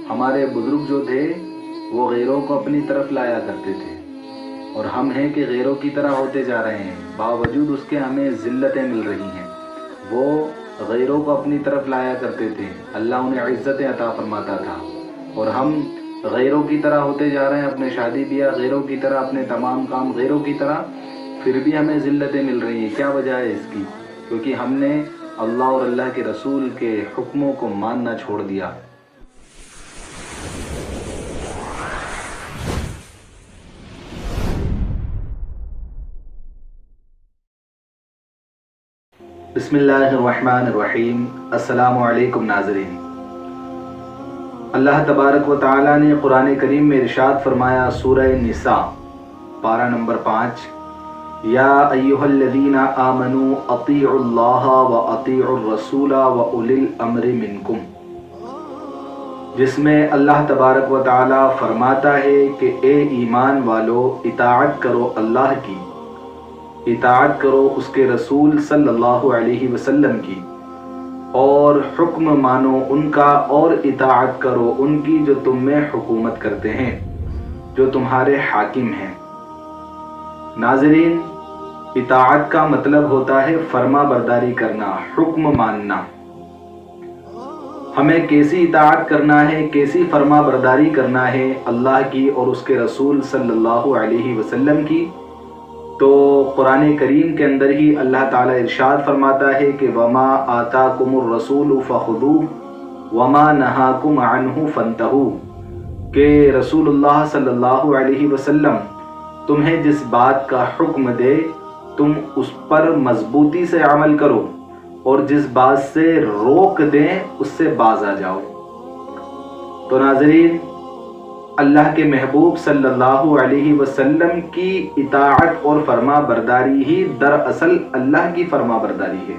ہمارے بزرگ جو تھے وہ غیروں کو اپنی طرف لایا کرتے تھے، اور ہم ہیں کہ غیروں کی طرح ہوتے جا رہے ہیں، باوجود اس کے ہمیں ذلتیں مل رہی ہیں۔ وہ غیروں کو اپنی طرف لایا کرتے تھے، اللہ انہیں عزتیں عطا فرماتا تھا، اور ہم غیروں کی طرح ہوتے جا رہے ہیں، اپنے شادی بیاہ غیروں کی طرح، اپنے تمام کام غیروں کی طرح، پھر بھی ہمیں ذلتیں مل رہی ہیں۔ کیا وجہ ہے اس کی؟ کیونکہ ہم نے اللہ اور اللہ کے رسول کے حکموں کو ماننا چھوڑ دیا۔ بسم اللہ الرحمن الرحیم۔ السلام علیکم ناظرین۔ اللہ تبارک و تعالیٰ نے قرآن کریم میں ارشاد فرمایا، سورہ نساء پارہ نمبر 5، یا ایہا الذین آمنوا اطیعوا اللہ و اطیعوا الرسول و اولی الامر منکم، جس میں اللہ تبارک و تعالیٰ فرماتا ہے کہ اے ایمان والو، اطاعت کرو اللہ کی، اطاعت کرو اس کے رسول صلی اللہ علیہ وسلم کی، اور حکم مانو ان کا، اور اطاعت کرو ان کی جو تم میں حکومت کرتے ہیں، جو تمہارے حاکم ہیں۔ ناظرین، اطاعت کا مطلب ہوتا ہے فرما برداری کرنا، حکم ماننا۔ ہمیں کیسی اطاعت کرنا ہے، کیسی فرما برداری کرنا ہے اللہ کی اور اس کے رسول صلی اللہ علیہ وسلم کی؟ تو قرآن کریم کے اندر ہی اللہ تعالیٰ ارشاد فرماتا ہے کہ وما آتاکم الرسول فخذوہ وما نہاکم عنہ فانتہوا، کہ رسول اللہ صلی اللہ علیہ وسلم تمہیں جس بات کا حکم دے تم اس پر مضبوطی سے عمل کرو، اور جس بات سے روک دیں اس سے باز آ جاؤ۔ تو ناظرین، اللہ کے محبوب صلی اللہ علیہ وسلم کی اطاعت اور فرما برداری ہی دراصل اللہ کی فرما برداری ہے۔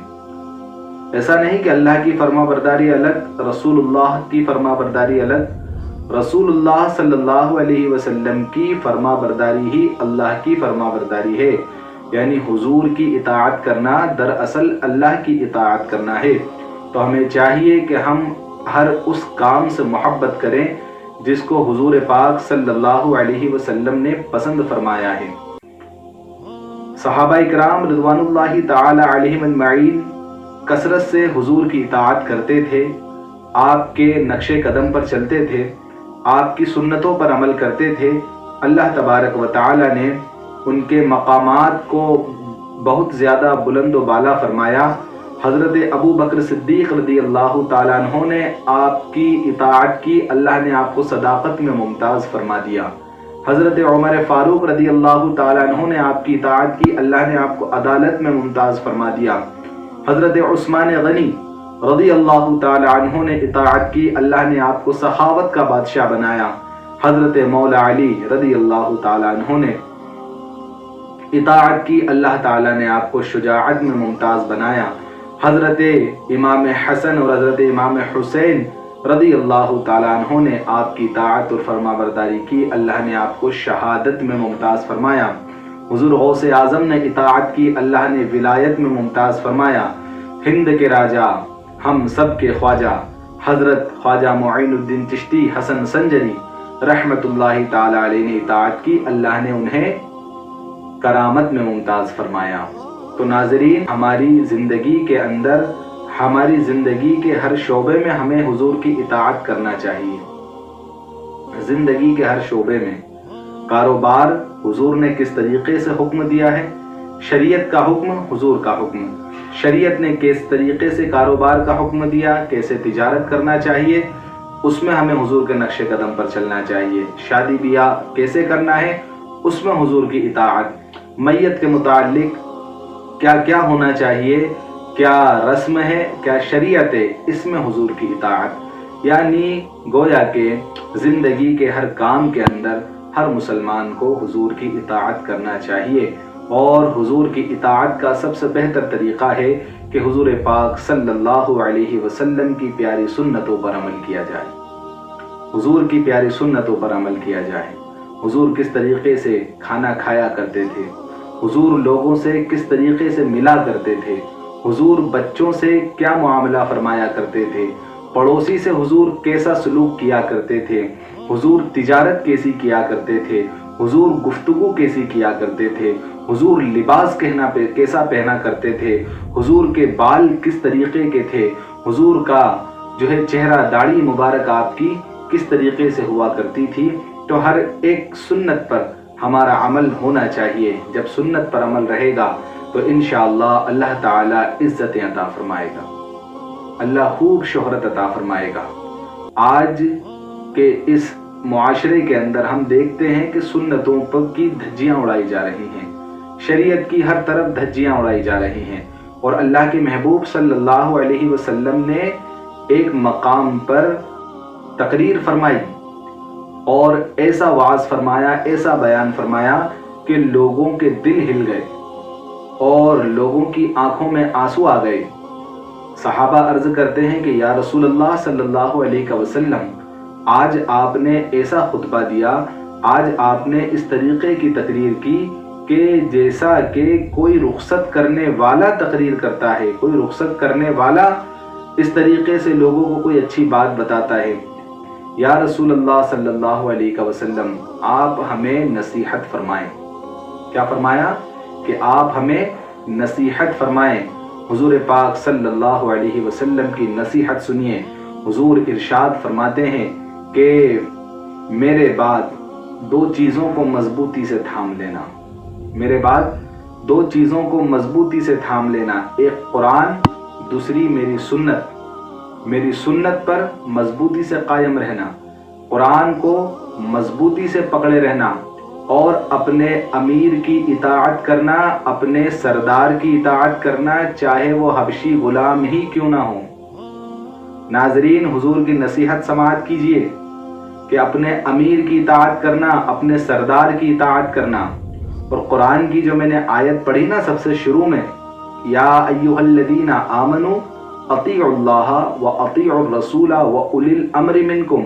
ایسا نہیں کہ اللہ کی فرما برداری الگ، رسول اللہ کی فرما برداری الگ۔ رسول اللہ صلی اللہ علیہ وسلم کی فرما برداری ہی اللہ کی فرما برداری ہے، یعنی حضور کی اطاعت کرنا دراصل اللہ کی اطاعت کرنا ہے۔ تو ہمیں چاہیے کہ ہم ہر اس کام سے محبت کریں جس کو حضور پاک صلی اللہ علیہ وسلم نے پسند فرمایا ہے۔ صحابہ کرام رضوان اللہ تعالی علیہم اجمعین کثرت سے حضور کی اطاعت کرتے تھے، آپ کے نقش قدم پر چلتے تھے، آپ کی سنتوں پر عمل کرتے تھے۔ اللہ تبارک و تعالی نے ان کے مقامات کو بہت زیادہ بلند و بالا فرمایا۔ حضرت ابو بکر صدیق رضی اللہ تعالیٰ عنہ نے آپ کی اطاعت کی، اللہ نے آپ کو صداقت میں ممتاز فرما دیا۔ حضرت عمر فاروق رضی اللہ تعالیٰ عنہ نے آپ کی اطاعت کی، اللہ نے آپ کو عدالت میں ممتاز فرما دیا۔ حضرت عثمان غنی رضی اللہ تعالیٰ عنہ نے اطاعت کی، اللہ نے آپ کو سخاوت کا بادشاہ بنایا۔ حضرت مولا علی رضی اللہ تعالیٰ عنہ نے اطاعت کی، اللہ تعالیٰ نے آپ کو شجاعت میں ممتاز بنایا۔ حضرت امام حسن اور حضرت امام حسین رضی اللہ تعالیٰ عنہ نے آپ کی اطاعت اور فرما برداری کی، اللہ نے آپ کو شہادت میں ممتاز فرمایا۔ حضور غوث اعظم نے اطاعت کی، اللہ نے ولایت میں ممتاز فرمایا۔ ہند کے راجہ، ہم سب کے خواجہ حضرت خواجہ معین الدین چشتی حسن سنجری رحمت اللہ تعالیٰ علیہ نے اطاعت کی، اللہ نے انہیں کرامت میں ممتاز فرمایا۔ تو ناظرین، ہماری زندگی کے اندر، ہماری زندگی کے ہر شعبے میں ہمیں حضور کی اطاعت کرنا چاہیے۔ زندگی کے ہر شعبے میں، کاروبار حضور نے کس طریقے سے حکم دیا ہے، شریعت کا حکم، حضور کا حکم، شریعت نے کس طریقے سے کاروبار کا حکم دیا، کیسے تجارت کرنا چاہیے، اس میں ہمیں حضور کے نقش قدم پر چلنا چاہیے۔ شادی بیاہ کیسے کرنا ہے، اس میں حضور کی اطاعت۔ میت کے متعلق کیا کیا ہونا چاہیے، کیا رسم ہے، کیا شریعت ہے، اس میں حضور کی اطاعت۔ یعنی گویا کہ زندگی کے ہر کام کے اندر ہر مسلمان کو حضور کی اطاعت کرنا چاہیے، اور حضور کی اطاعت کا سب سے بہتر طریقہ ہے کہ حضور پاک صلی اللہ علیہ وسلم کی پیاری سنتوں پر عمل کیا جائے، حضور کی پیاری سنتوں پر عمل کیا جائے۔ حضور کس طریقے سے کھانا کھایا کرتے تھے، حضور لوگوں سے کس طریقے سے ملا کرتے تھے، حضور بچوں سے کیا معاملہ فرمایا کرتے تھے، पड़ोसी से हुजूर कैसा सलूक किया करते थे, हुजूर तिजारत कैसी किया करते थे, हुजूर गुफ्तगू कैसी किया करते थे, हुजूर लिबास कैसा पहना करते थे, हुजूर के बाल किस तरीके के थे, हुजूर का जो है चेहरा दाढ़ी मुबारक आपकी किस तरीके से हुआ करती थी। तो हर एक सुन्नत पर हमारा अमल होना चाहिए। जब सुन्नत पर अमल रहेगा तो इंशाअल्लाह अल्लाह ताला इज्जतें अता फरमाएगा, अल्लाह खूब शोहरत अता फरमाएगा। आज के इस मुआशरे के अंदर हम देखते हैं कि सुन्नतों पर की धज्जियां उड़ाई जा रही हैं, शरीयत की हर तरफ धज्जियां उड़ाई जा रही हैं। और अल्लाह के महबूब सल्लल्लाहु अलैहि वसल्लम ने एक मकाम पर तकरीर फरमाई और ऐसा वाज फरमाया, ऐसा बयान फरमाया कि लोगों के दिल हिल गए और लोगों की आंखों में आंसू आ गए। सहाबा अर्ज करते हैं कि या रसूल अल्लाह सल्लल्लाहु अलैहि वसल्लम, आज आपने ऐसा खुतबा दिया, आज आपने इस तरीके की तकरीर की कि जैसा कि कोई रुखसत करने वाला तकरीर करता है, कोई रुखसत करने वाला इस तरीके से लोगों को कोई अच्छी बात बताता है। या रसूल अल्लाह सल्लल्लाहु अलैहि वसल्लम, आप हमें नसीहत फरमाएं। क्या फरमाया कि आप हमें नसीहत फरमाएं। हुजूर पाक सल्लल्लाहु अलैहि वसल्लम की नसीहत सुनिए। हुजूर इरशाद फरमाते हैं कि मेरे बाद दो चीज़ों को मजबूती से थाम लेना, मेरे बाद दो चीज़ों को मजबूती से थाम लेना, एक कुरान, दूसरी मेरी सुन्नत। मेरी सुन्नत पर मजबूती से कायम रहना, कुरान को मजबूती से पकड़े रहना और अपने अमीर की इताअत करना, अपने सरदार की इताअत करना, चाहे वो हबशी गुलाम ही क्यों ना हो। नाजरीन, हुजूर की नसीहत समाअत कीजिए कि अपने अमीर की इताअत करना, अपने सरदार की इताअत करना। और कुरान की जो मैंने आयत पढ़ी ना सबसे शुरू में, या अय्युहल्लज़ीना आमनू अतीउल्लाह व अतीउर रसूला व उलिल अम्रि मिनकुम,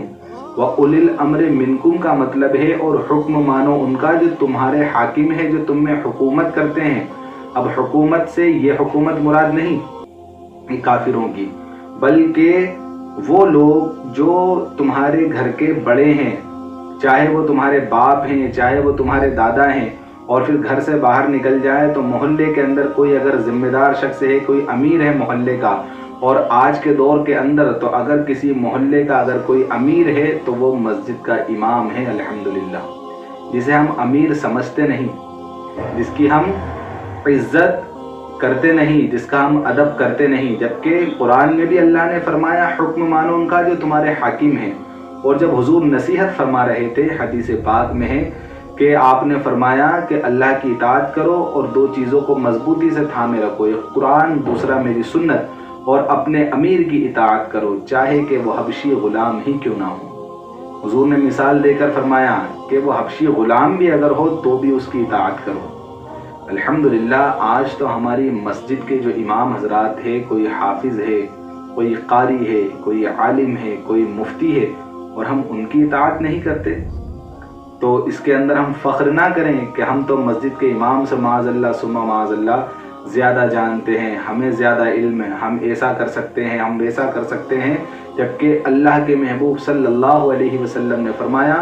व उलिल अम्रि मिनकुम का मतलब है और हुक्म मानो उनका जो तुम्हारे हाकिम है, जो तुम में हुकूमत करते हैं। अब हुकूमत से ये हुकूमत मुराद नहीं काफिरों की, बल्कि वो लोग जो तुम्हारे घर के बड़े हैं, चाहे वो तुम्हारे बाप हैं, चाहे वो तुम्हारे दादा हैं, और फिर घर से बाहर निकल जाए तो मोहल्ले के अंदर कोई अगर जिम्मेदार शख्स है, कोई अमीर है मोहल्ले का, और आज के दौर के अंदर तो अगर किसी मोहल्ले का अगर कोई अमीर है तो वो मस्जिद का इमाम है, अल्हम्दुलिल्लाह। जिसे हम अमीर समझते नहीं, जिसकी हम इज्जत करते नहीं, जिसका हम अदब करते नहीं, जबकि कुरान में भी अल्लाह ने फरमाया हुक्म मानो उनका जो तुम्हारे हाकिम हैं। और जब हुजूर नसीहत फरमा रहे थे, हदीस पाक में है कि आपने फरमाया कि अल्लाह की इताअत करो और दो चीज़ों को मजबूती से थामे रखो, एक कुरान, दूसरा मेरी सुन्नत, और अपने अमीर की इताअत करो, चाहे कि वो हबशी गुलाम ही क्यों ना हो। हुजूर ने मिसाल देकर फरमाया कि वो हबशी गुलाम भी अगर हो तो भी उसकी इताअत करो। अल्हम्दुलिल्लाह, आज तो हमारी मस्जिद के जो इमाम हजरात है, कोई हाफिज है, कोई कारी है, कोई आलिम है, कोई मुफ्ती है, और हम उनकी इताअत नहीं करते। तो इसके अंदर हम फ़ख्र ना करें कि हम तो मस्जिद के इमाम से माज़अल्लाह सुम्मा माज़अल्लाह ज़्यादा जानते हैं, हमें ज़्यादा इल्म है, हम ऐसा कर सकते हैं, हम वैसा कर सकते हैं, जबकि अल्लाह के महबूब सल्लल्लाहु अलैहि वसल्लम ने फरमाया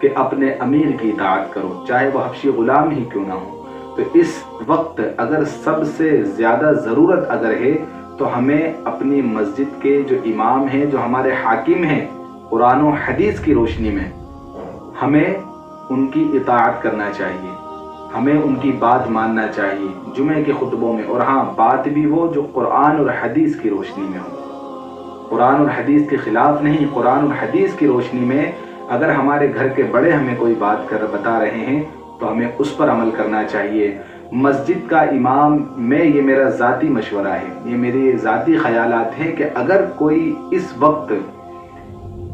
कि अपने अमीर की इताअत करो, चाहे वह हबशी गुलाम ही क्यों ना हो। तो इस वक्त अगर सबसे ज़्यादा ज़रूरत अगर है तो हमें अपनी मस्जिद के जो इमाम हैं, जो हमारे हाकिम हैं, कुरान और हदीस की रोशनी में हमें उनकी इताअत करना चाहिए, हमें उनकी बात मानना चाहिए जुमे के खुतबों में। और हाँ, बात भी वो जो कुरान और हदीस की रोशनी में हो, कुरान और हदीस के खिलाफ नहीं, कुरान और हदीस की रोशनी में अगर हमारे घर के बड़े हमें कोई बात बता रहे हैं तो हमें उस पर अमल करना चाहिए। मस्जिद का इमाम में, ये मेरा ज़ाती मशवरा है, ये मेरे ज़ाती ख़यालात हैं कि अगर कोई इस वक्त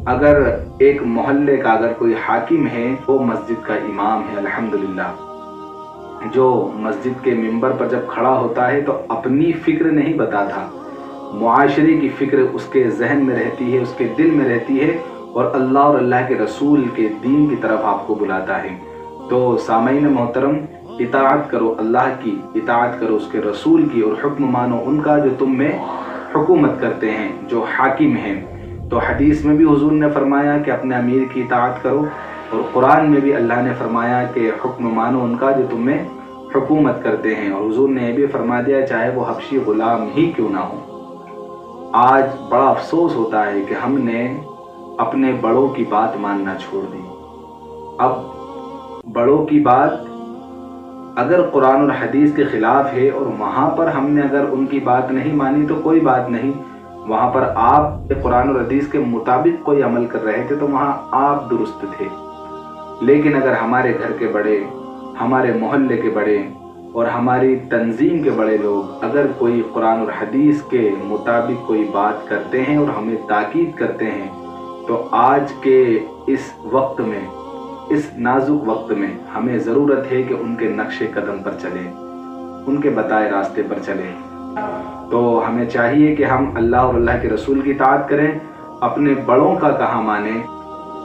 अगर एक मोहल्ले का अगर कोई हाकिम है वो मस्जिद का इमाम है, अल्हम्दुलिल्लाह, जो मस्जिद के मिंबर पर जब खड़ा होता है तो अपनी फ़िक्र नहीं बताता, मुआशरे की फ़िक्र उसके जहन में रहती है, उसके दिल में रहती है, और अल्लाह और अल्लाह के रसूल के दीन की तरफ आपको बुलाता है। तो सामईन मोहतरम, इताअत करो अल्लाह की, इताअत करो उसके रसूल की, और हुक्म मानो उनका जो तुम में हुकूमत करते हैं, जो हाकिम हैं। तो हदीस में भी हुजूर ने फरमाया कि अपने अमीर की इताअत करो, और कुरान में भी अल्लाह ने फरमाया कि हुक्म मानो उनका जो तुम्हें हुकूमत करते हैं। और हुजूर ने यह भी फरमा दिया चाहे वो हबशी गुलाम ही क्यों ना हो। आज बड़ा अफसोस होता है कि हमने अपने बड़ों की बात मानना छोड़ दी। अब बड़ों की बात अगर कुरान और हदीस के खिलाफ है और वहाँ पर हमने अगर उनकी बात नहीं मानी तो कोई बात नहीं, वहाँ पर आप कुरान और हदीस के मुताबिक कोई अमल कर रहे थे तो वहाँ आप दुरुस्त थे। लेकिन अगर हमारे घर के बड़े, हमारे मोहल्ले के बड़े और हमारी तंजीम के बड़े लोग अगर कोई कुरान और हदीस के मुताबिक कोई बात करते हैं और हमें ताकीद करते हैं, तो आज के इस वक्त में, इस नाजुक वक्त में हमें ज़रूरत है कि उनके नक्शे कदम पर चलें, उनके बताए रास्ते पर चलें। तो हमें चाहिए कि हम अल्लाह और अल्लाह के रसूल की इताअत करें, अपने बड़ों का कहा माने।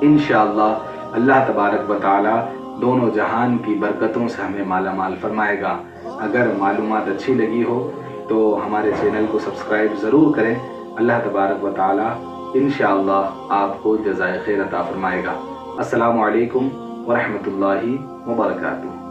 इंशाअल्लाह अल्लाह तबारक व तआला दोनों जहान की बरकतों से हमें माला माल फरमाएगा। अगर मालूमात अच्छी लगी हो तो हमारे चैनल को सब्सक्राइब ज़रूर करें। अल्लाह तबारक व तआला इंशाअल्लाह आपको जज़ाए खैर अता फरमाएगा। अस्सलामु अलैकुम व रहमतुल्लाहि व बरकातुहू।